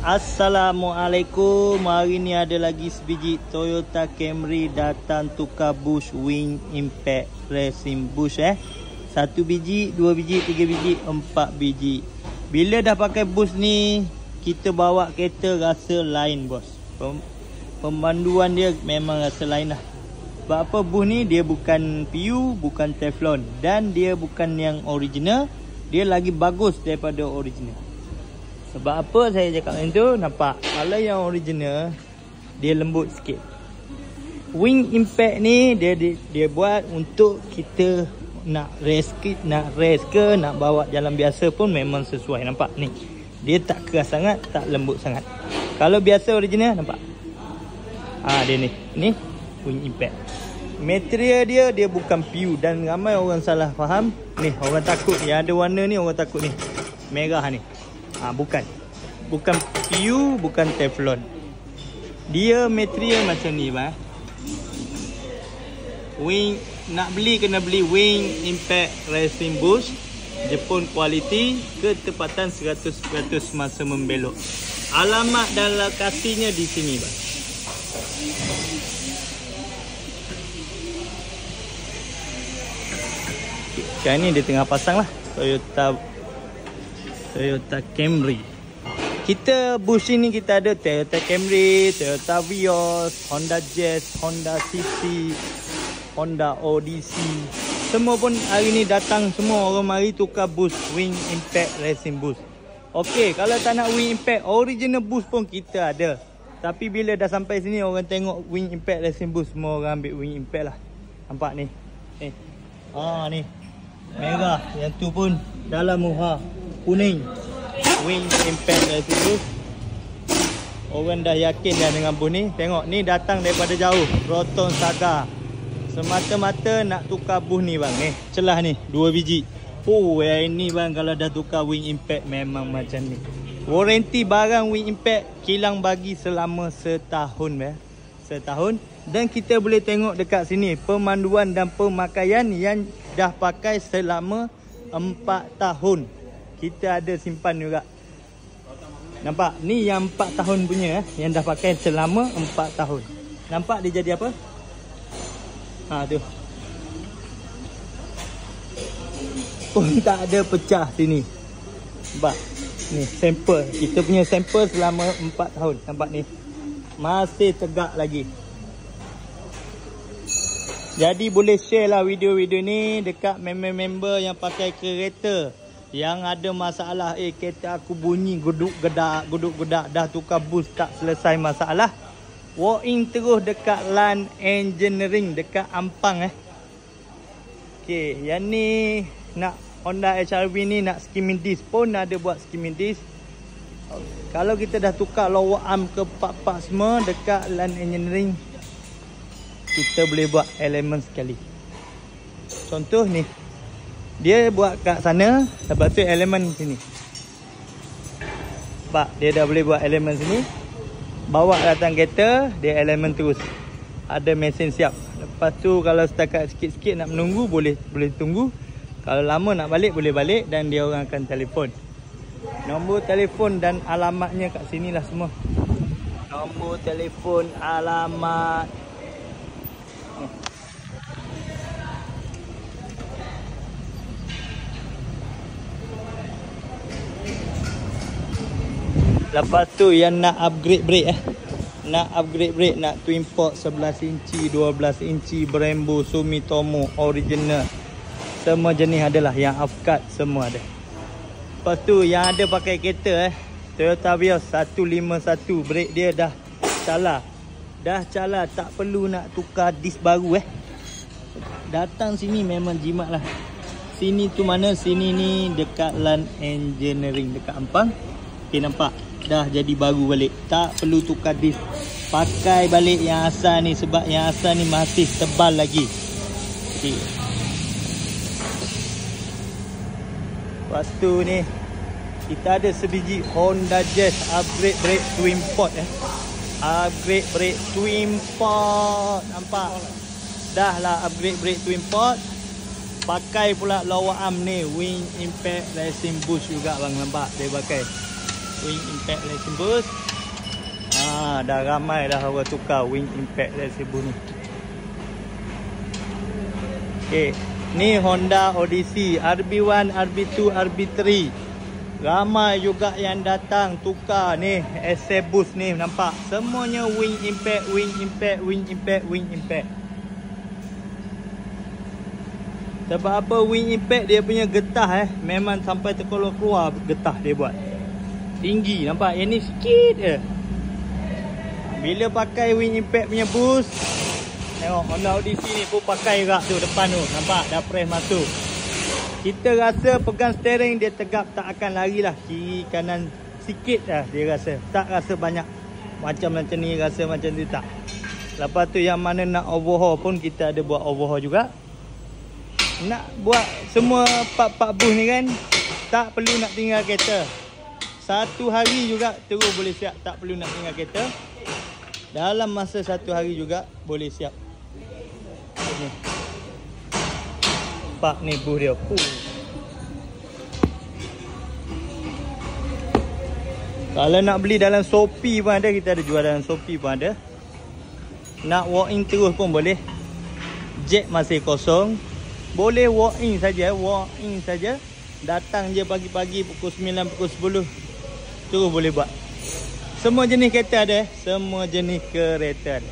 Assalamualaikum. Hari ni ada lagi sebiji Toyota Camry datang tukar bush Wing Impact Racing Bush. Satu biji, dua biji, tiga biji, empat biji. Bila dah pakai bush ni, kita bawa kereta rasa lain bos. Pemanduan dia memang rasa lain lah. Sebab apa, bush ni dia bukan PU, bukan Teflon, dan dia bukan yang original. Dia lagi bagus daripada original. Sebab apa saya cakap macam tu? Nampak, kalau yang original dia lembut sikit. Wing Impact ni dia buat untuk kita nak race ke, nak bawa jalan biasa pun memang sesuai. Nampak ni, dia tak keras sangat, tak lembut sangat. Kalau biasa original, nampak dia ni Wing Impact. Material dia bukan PU, dan ramai orang salah faham. Ni orang takut yang ada warna ni, orang takut ni merah ni. Bukan PU, bukan Teflon. Dia material macam ni bang. Wing, nak beli kena beli Wing Impact Racing Bush Jepun quality, ketepatan 100% masa membelok. Alamat dan lokasinya di sini bang. Sekarang ni dia tengah pasang lah Toyota Camry. Kita bush ni kita ada Toyota Camry, Toyota Vios, Honda Jazz, Honda CC, Honda Odyssey. Semua pun hari ni datang, semua orang mari tukar bush Wing Impact Racing Bush. Okey, kalau tak nak Wing Impact original bush pun kita ada. Tapi bila dah sampai sini, orang tengok Wing Impact Racing Bush, semua orang ambil Wing Impact lah. Nampak ni. Ni merah, yang tu pun dalam muka kuning. Wing Impact Racing Bush. Orang dah yakin dah dengan bush ni. Tengok ni datang daripada jauh, Proton Saga. Semata-mata nak tukar bush ni bang. Celah ni 2 biji. Yang ini bang, kalau dah tukar Wing Impact memang macam ni. Warranty barang Wing Impact kilang bagi selama setahun bang. Setahun. Dan kita boleh tengok dekat sini pemanduan dan pemakaian yang dah pakai selama 4 tahun. Kita ada simpan juga. Nampak? Ni yang 4 tahun punya yang dah pakai selama 4 tahun. Nampak dia jadi apa? Tu. Pun tak ada pecah sini. Nampak? Ni sampel. Kita punya sampel selama 4 tahun. Nampak ni? Masih tegak lagi. Jadi boleh share lah video-video ni dekat member-member yang pakai kereta, yang ada masalah, kereta aku bunyi guduk-gedak, dah tukar boost tak selesai masalah. Walk in terus dekat Lan Engineering dekat Ampang Okey, yang ni nak Honda HR-V ni nak skimming disc pun ada buat skimming disc. Kalau kita dah tukar lower arm ke part-part semua dekat Lan Engineering, kita boleh buat elemen sekali. Contoh ni, dia buat kat sana, lepas tu elemen sini. Nampak? Dia dah boleh buat elemen sini. Bawa datang kereta, dia elemen terus. Ada mesin siap. Lepas tu kalau setakat sikit-sikit nak menunggu, boleh tunggu. Kalau lama nak balik, boleh balik, dan dia orang akan telefon. Nombor telefon dan alamatnya kat sini lah semua. Nombor telefon, alamat. Lepas tu yang nak upgrade brake nak upgrade brake, nak twin port 11 inci, 12 inci, Brembo, Sumitomo, original, semua jenis adalah. Yang off-cut semua ada. Lepas tu yang ada pakai kereta Toyota Vios 151, brake dia dah cala, tak perlu nak tukar disk baru Datang sini memang jimat lah. Sini tu mana? Sini ni dekat Lan Engineering dekat Ampang. Okay, nampak? Dah jadi baru balik. Tak perlu tukar disk. Pakai balik yang asal ni, sebab yang asal ni masih tebal lagi. Okay. Lepas tu ni kita ada sebiji Honda Jazz upgrade brake twin port Upgrade brake twin port. Nampak? Dah lah upgrade brake twin port. Pakai pula lower arm ni Wing Impact Racing Bush juga bang. Nampak dia pakai. Wing impact lesen bus. Dah ramai dah orang tukar wing impact lesen bus ni. Okey, ni Honda Odyssey RB1, RB2, RB3. Ramai juga yang datang tukar ni SF boost ni, nampak? Semuanya wing impact, wing impact, wing impact, wing impact. Sebab apa wing impact dia punya getah memang sampai terkeluar-keluar getah dia buat. Tinggi, nampak? Yang ni sikit je. Bila pakai wing impact punya boost, tengok Honda Odyssey ni pun pakai rak tu depan tu, nampak? Dah press masuk. Kita rasa pegang steering dia tegap, tak akan lari lah kiri kanan sikit lah dia rasa. Tak rasa banyak macam ni, rasa macam tu tak. Lepas tu yang mana nak overhaul pun kita ada buat overhaul juga. Nak buat semua part-part bus ni kan, tak perlu nak tinggal kereta. Satu hari juga terus boleh siap, tak perlu nak tinggal kereta. Dalam masa satu hari juga boleh siap. Ni. Pak ni bus dia. Kalau nak beli dalam Shopee pun ada, kita ada jual dalam Shopee pun ada. Nak walk in terus pun boleh. Jack masih kosong. Boleh walk in saja, Datang je pagi-pagi pukul 9, pukul 10. Terus boleh buat. Semua jenis kereta ada, semua jenis kereta ada.